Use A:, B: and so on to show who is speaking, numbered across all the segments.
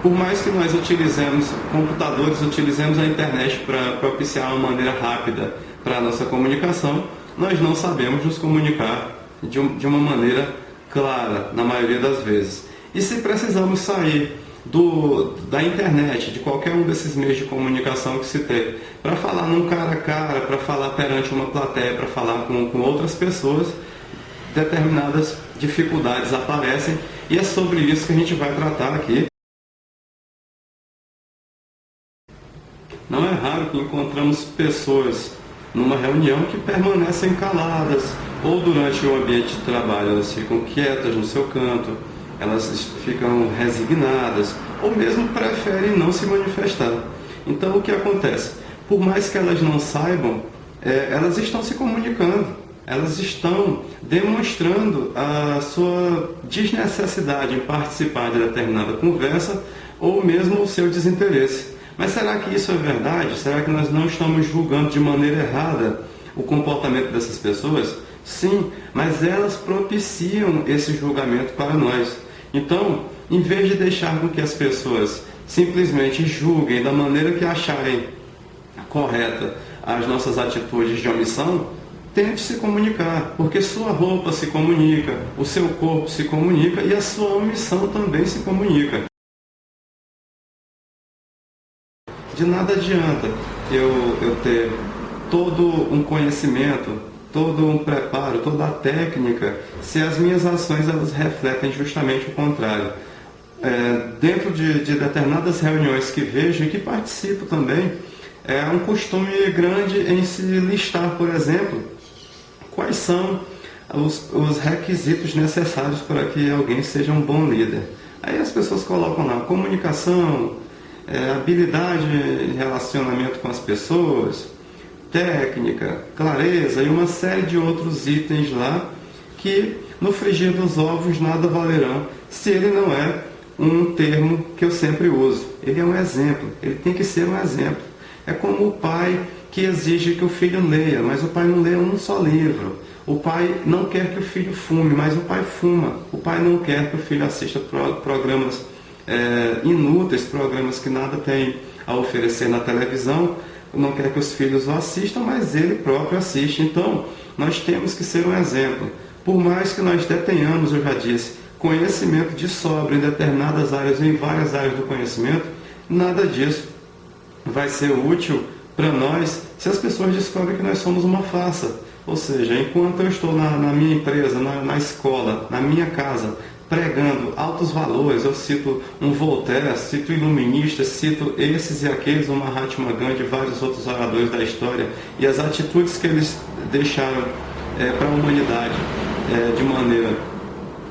A: Por mais que nós utilizemos computadores, utilizemos a internet para propiciar uma maneira rápida para a nossa comunicação, nós não sabemos nos comunicar de uma maneira clara, na maioria das vezes. E se precisamos sair da internet, de qualquer um desses meios de comunicação que se tem, para falar num cara a cara, para falar perante uma plateia, para falar com outras pessoas, determinadas dificuldades aparecem, e é sobre isso que a gente vai tratar aqui. Não é raro que encontramos pessoas numa reunião que permanecem caladas, ou durante o ambiente de trabalho elas ficam quietas no seu canto, elas ficam resignadas, ou mesmo preferem não se manifestar. Então o que acontece? Por mais que elas não saibam, elas estão se comunicando, elas estão demonstrando a sua desnecessidade em participar de determinada conversa, ou mesmo o seu desinteresse. Mas será que isso é verdade? Será que nós não estamos julgando de maneira errada o comportamento dessas pessoas? Sim, mas elas propiciam esse julgamento para nós. Então, em vez de deixar com que as pessoas simplesmente julguem da maneira que acharem correta as nossas atitudes de omissão, tente se comunicar, porque sua roupa se comunica, o seu corpo se comunica e a sua omissão também se comunica. De nada adianta eu ter todo um conhecimento, todo um preparo, toda a técnica, se as minhas ações elas refletem justamente o contrário. Dentro de determinadas reuniões que vejo e que participo também, é um costume grande em se listar, por exemplo, quais são os requisitos necessários para que alguém seja um bom líder. Aí as pessoas colocam lá comunicação, habilidade em relacionamento com as pessoas, técnica, clareza e uma série de outros itens lá que no frigir dos ovos nada valerão se ele não é um termo que eu sempre uso. Ele é um exemplo, ele tem que ser um exemplo. É como o pai que exige que o filho leia, mas o pai não lê um só livro. O pai não quer que o filho fume, mas o pai fuma. O pai não quer que o filho assista programas inúteis, programas que nada tem a oferecer na televisão, não quer que os filhos o assistam, mas ele próprio assiste. Então, nós temos que ser um exemplo. Por mais que nós detenhamos, eu já disse, conhecimento de sobra em determinadas áreas, em várias áreas do conhecimento, nada disso vai ser útil para nós se as pessoas descobrem que nós somos uma farsa. Ou seja, enquanto eu estou na minha empresa, na escola, na minha casa, pregando altos valores, eu cito um Voltaire, cito iluministas, cito esses e aqueles, o Mahatma Gandhi e vários outros oradores da história, e as atitudes que eles deixaram para a humanidade de maneira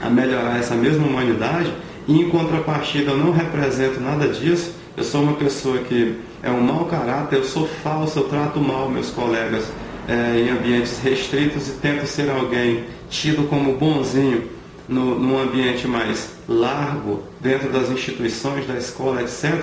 A: a melhorar essa mesma humanidade, e em contrapartida eu não represento nada disso, eu sou uma pessoa que é um mau caráter, eu sou falso, eu trato mal meus colegas em ambientes restritos e tento ser alguém tido como bonzinho num ambiente mais largo, dentro das instituições, da escola, etc.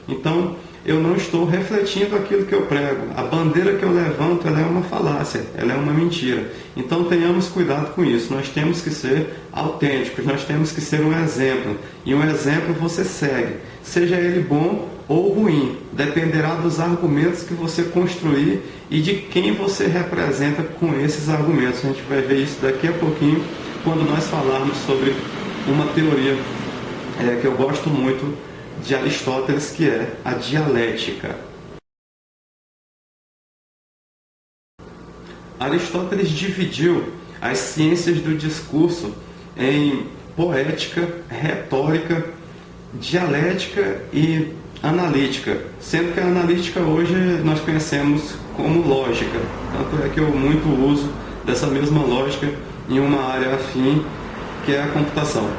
A: Então, eu não estou refletindo aquilo que eu prego. A bandeira que eu levanto, ela é uma falácia, ela é uma mentira. Então, tenhamos cuidado com isso. Nós temos que ser autênticos, nós temos que ser um exemplo. E um exemplo você segue, seja ele bom ou ruim. Dependerá dos argumentos que você construir e de quem você representa com esses argumentos. A gente vai ver isso daqui a pouquinho, quando nós falarmos sobre uma teoria que eu gosto muito de Aristóteles, que é a dialética. Aristóteles dividiu as ciências do discurso em poética, retórica, dialética e analítica, sendo que a analítica hoje nós conhecemos como lógica. Tanto é que eu muito uso dessa mesma lógica em uma área afim, que é a computação.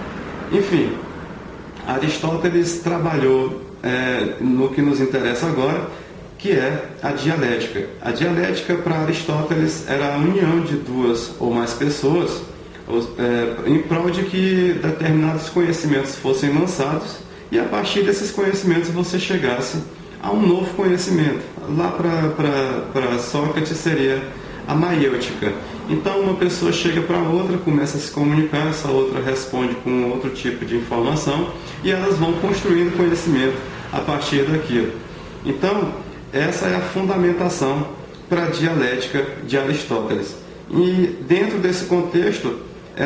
A: Enfim, Aristóteles trabalhou no que nos interessa agora, que é a dialética. A dialética para Aristóteles era a união de duas ou mais pessoas em prol de que determinados conhecimentos fossem lançados e a partir desses conhecimentos você chegasse a um novo conhecimento. Lá para Sócrates seria a maiêutica. Então uma pessoa chega para outra, começa a se comunicar, essa outra responde com outro tipo de informação e elas vão construindo conhecimento a partir daquilo. Então, essa é a fundamentação para a dialética de Aristóteles. E dentro desse contexto,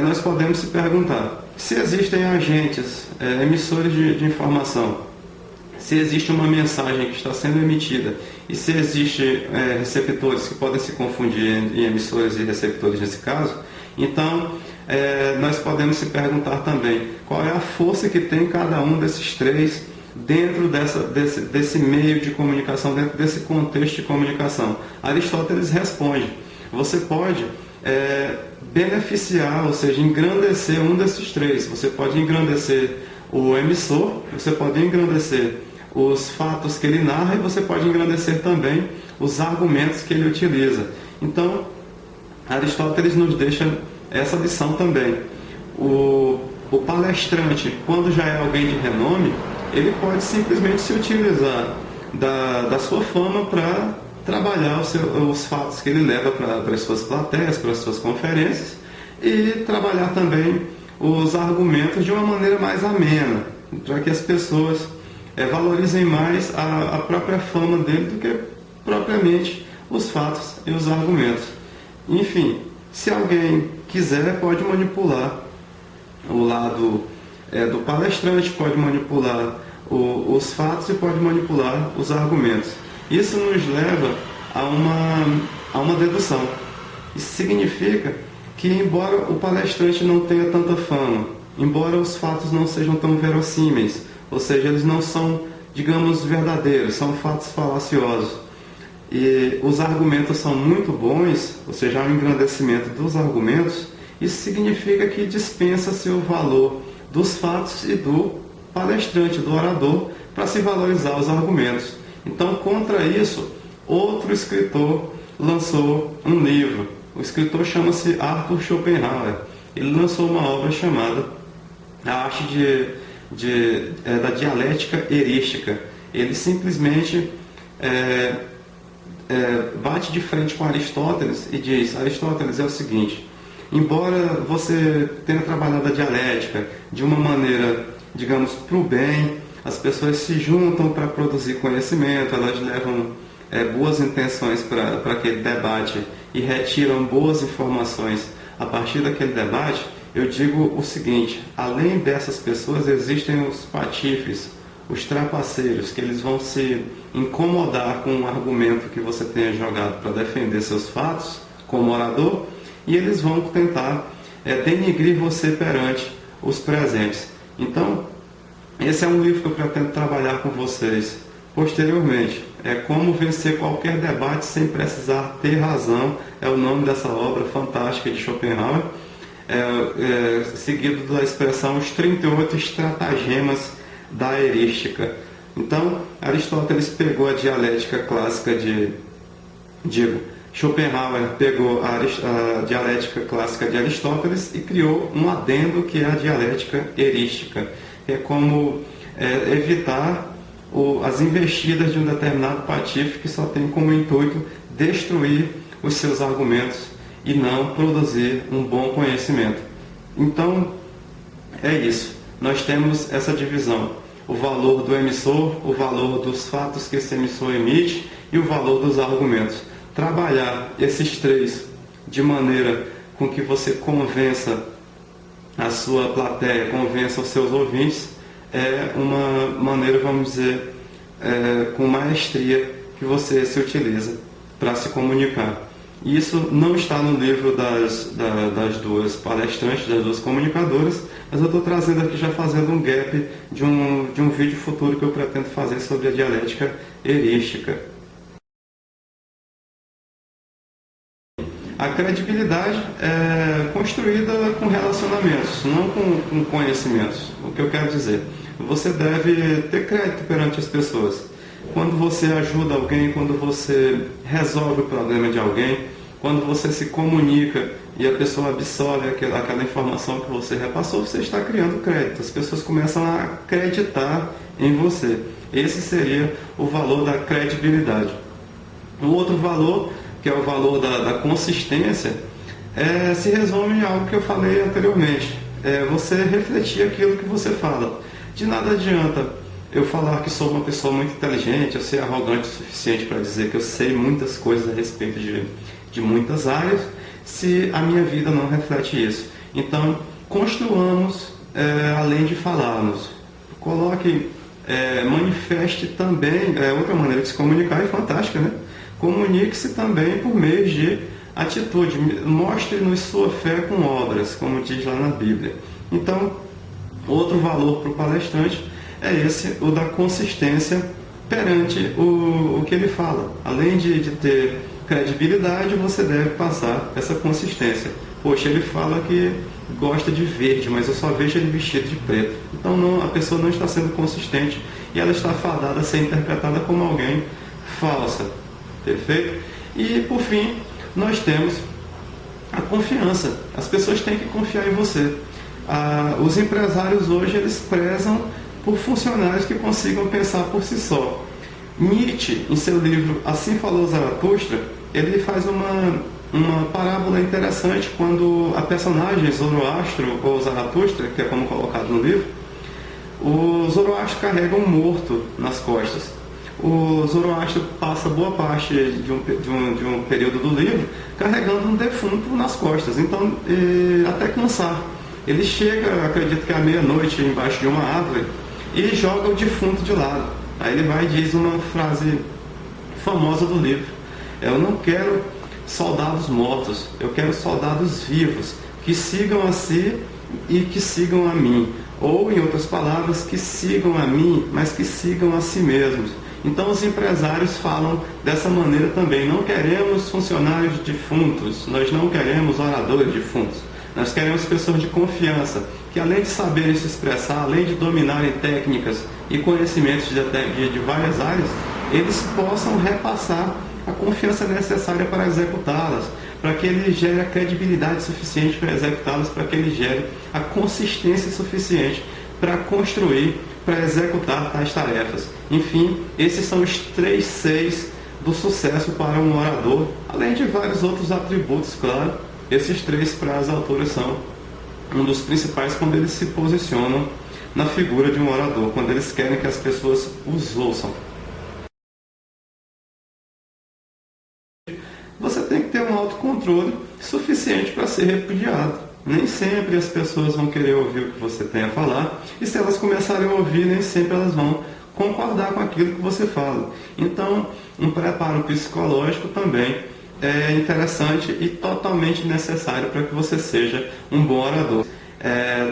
A: nós podemos se perguntar se existem agentes, emissores de informação, se existe uma mensagem que está sendo emitida e se existem receptores que podem se confundir em emissores e receptores nesse caso, então nós podemos se perguntar também qual é a força que tem cada um desses três dentro desse meio de comunicação, dentro desse contexto de comunicação. Aristóteles responde, você pode beneficiar, ou seja, engrandecer um desses três. Você pode engrandecer o emissor, você pode engrandecer os fatos que ele narra e você pode engrandecer também os argumentos que ele utiliza. Então, Aristóteles nos deixa essa lição também. O palestrante, quando já é alguém de renome, ele pode simplesmente se utilizar da sua fama para trabalhar os fatos que ele leva para as suas plateias, para as suas conferências e trabalhar também os argumentos de uma maneira mais amena, para que as pessoas valorizem mais a própria fama dele do que propriamente os fatos e os argumentos. Enfim, se alguém quiser, pode manipular o lado do palestrante, pode manipular os fatos e pode manipular os argumentos. Isso nos leva a uma dedução. Isso significa que, embora o palestrante não tenha tanta fama, embora os fatos não sejam tão verossímeis, ou seja, eles não são, digamos, verdadeiros, são fatos falaciosos, e os argumentos são muito bons, ou seja, há um engrandecimento dos argumentos, isso significa que dispensa-se o valor dos fatos e do palestrante, do orador, para se valorizar os argumentos. Então, contra isso, outro escritor lançou um livro. O escritor chama-se Arthur Schopenhauer. Ele lançou uma obra chamada A Arte da Dialética Erística. Ele simplesmente bate de frente com Aristóteles e diz: Aristóteles, é o seguinte, embora você tenha trabalhado a dialética de uma maneira, digamos, para o bem, as pessoas se juntam para produzir conhecimento, elas levam boas intenções para aquele debate e retiram boas informações a partir daquele debate. Eu digo o seguinte: além dessas pessoas existem os patifes, os trapaceiros, que eles vão se incomodar com o argumento que você tenha jogado para defender seus fatos como orador, e eles vão tentar denigrir você perante os presentes. Então, esse é um livro que eu pretendo trabalhar com vocês posteriormente. É Como Vencer Qualquer Debate Sem Precisar Ter Razão, é o nome dessa obra fantástica de Schopenhauer, seguido da expressão Os 38 Estratagemas da Erística. Então, Aristóteles pegou a dialética clássica Schopenhauer pegou a dialética clássica de Aristóteles e criou um adendo que é a dialética erística. É como evitar as investidas de um determinado patife que só tem como intuito destruir os seus argumentos e não produzir um bom conhecimento. Então, é isso. Nós temos essa divisão: o valor do emissor, o valor dos fatos que esse emissor emite e o valor dos argumentos. Trabalhar esses três de maneira com que você convença a sua plateia, convença os seus ouvintes, é uma maneira, vamos dizer, com maestria que você se utiliza para se comunicar. Isso não está no livro das duas palestrantes, das duas comunicadoras, mas eu estou trazendo aqui, já fazendo um gap de um vídeo futuro que eu pretendo fazer sobre a dialética erística. A credibilidade é construída com relacionamentos, não com conhecimentos. O que eu quero dizer? Você deve ter crédito perante as pessoas. Quando você ajuda alguém, quando você resolve o problema de alguém, quando você se comunica e a pessoa absorve aquela informação que você repassou, você está criando crédito. As pessoas começam a acreditar em você. Esse seria o valor da credibilidade. Um outro valor, que é o valor da consistência, se resume a algo que eu falei anteriormente. Você refletir aquilo que você fala. De nada adianta eu falar que sou uma pessoa muito inteligente, eu ser arrogante o suficiente para dizer que eu sei muitas coisas a respeito de muitas áreas, se a minha vida não reflete isso. Então, construamos além de falarmos. Coloque, manifeste também, outra maneira de se comunicar é fantástica, né? Comunique-se também por meio de atitude. Mostre-nos sua fé com obras, como diz lá na Bíblia. Então, outro valor para o palestrante é esse, o da consistência perante o que ele fala. Além de ter credibilidade, você deve passar essa consistência. Poxa, ele fala que gosta de verde, mas eu só vejo ele vestido de preto. Então a pessoa não está sendo consistente e ela está fadada a ser interpretada como alguém falsa. Perfeito? E por fim, nós temos a confiança. As pessoas têm que confiar em você. Os empresários hoje, eles prezam por funcionários que consigam pensar por si só. Nietzsche, em seu livro Assim Falou Zaratustra, ele faz uma parábola interessante quando a personagem Zoroastro ou Zaratustra, que é como colocado no livro, o Zoroastro carrega um morto nas costas. O Zoroastro passa boa parte de um período do livro carregando um defunto nas costas, então até cansar. Ele chega, acredito que à meia-noite, embaixo de uma árvore e joga o defunto de lado. Aí ele vai e diz uma frase famosa do livro: eu não quero soldados mortos, eu quero soldados vivos, que sigam a si e que sigam a mim. Ou, em outras palavras, que sigam a mim, mas que sigam a si mesmos. Então os empresários falam dessa maneira também. Não queremos funcionários defuntos, nós não queremos oradores defuntos. Nós queremos pessoas de confiança, que além de saberem se expressar, além de dominarem técnicas e conhecimentos de várias áreas, eles possam repassar a confiança necessária para executá-las, para que ele gere a credibilidade suficiente para executá-las, para que ele gere a consistência suficiente para construir, para executar tais tarefas. Enfim, esses são os 3 Cs do sucesso para um orador, além de vários outros atributos, claro. Esses 3 para as autoras são um dos principais quando eles se posicionam na figura de um orador, quando eles querem que as pessoas os ouçam. Você tem que ter um autocontrole suficiente para ser repudiado. Nem sempre as pessoas vão querer ouvir o que você tem a falar, e se elas começarem a ouvir, nem sempre elas vão concordar com aquilo que você fala. Então, um preparo psicológico também é interessante e totalmente necessário para que você seja um bom orador.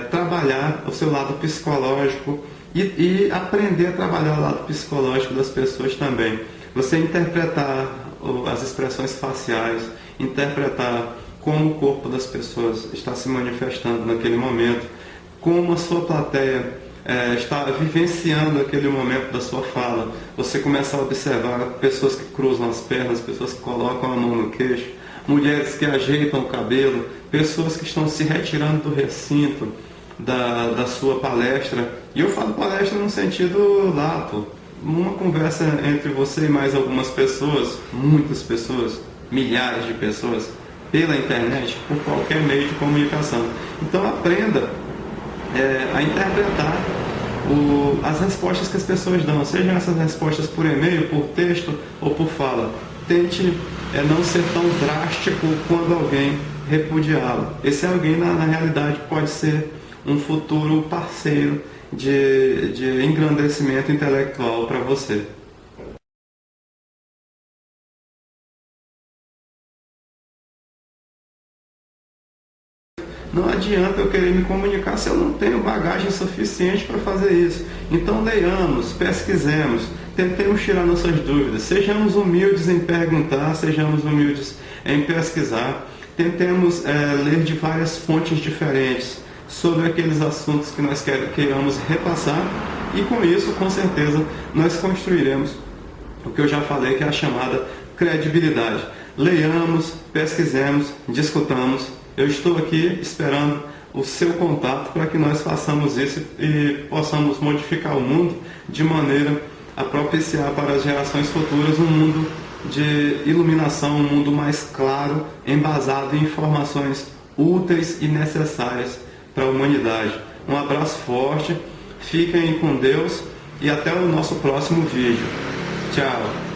A: Trabalhar o seu lado psicológico e aprender a trabalhar o lado psicológico das pessoas também. Você interpretar as expressões faciais, interpretar como o corpo das pessoas está se manifestando naquele momento, como a sua plateia está vivenciando aquele momento da sua fala. Você começa a observar pessoas que cruzam as pernas, pessoas que colocam a mão no queixo, mulheres que ajeitam o cabelo, pessoas que estão se retirando do recinto da sua palestra. E eu falo palestra no sentido lato, uma conversa entre você e mais algumas pessoas, muitas pessoas, milhares de pessoas, pela internet, por qualquer meio de comunicação. Então aprenda a interpretar as respostas que as pessoas dão, sejam essas respostas por e-mail, por texto ou por fala. Tente não ser tão drástico quando alguém repudiá-lo. Esse alguém, na realidade, pode ser um futuro parceiro de engrandecimento intelectual para você. Não adianta eu querer me comunicar se eu não tenho bagagem suficiente para fazer isso. Então leiamos, pesquisemos, tentemos tirar nossas dúvidas, sejamos humildes em perguntar, sejamos humildes em pesquisar, tentemos ler de várias fontes diferentes sobre aqueles assuntos que nós queiramos repassar, e com isso, com certeza, nós construiremos o que eu já falei, que é a chamada credibilidade. Leiamos, pesquisemos, discutamos. Eu estou aqui esperando o seu contato para que nós façamos isso e possamos modificar o mundo de maneira a propiciar para as gerações futuras um mundo de iluminação, um mundo mais claro, embasado em informações úteis e necessárias para a humanidade. Um abraço forte, fiquem com Deus e até o nosso próximo vídeo. Tchau!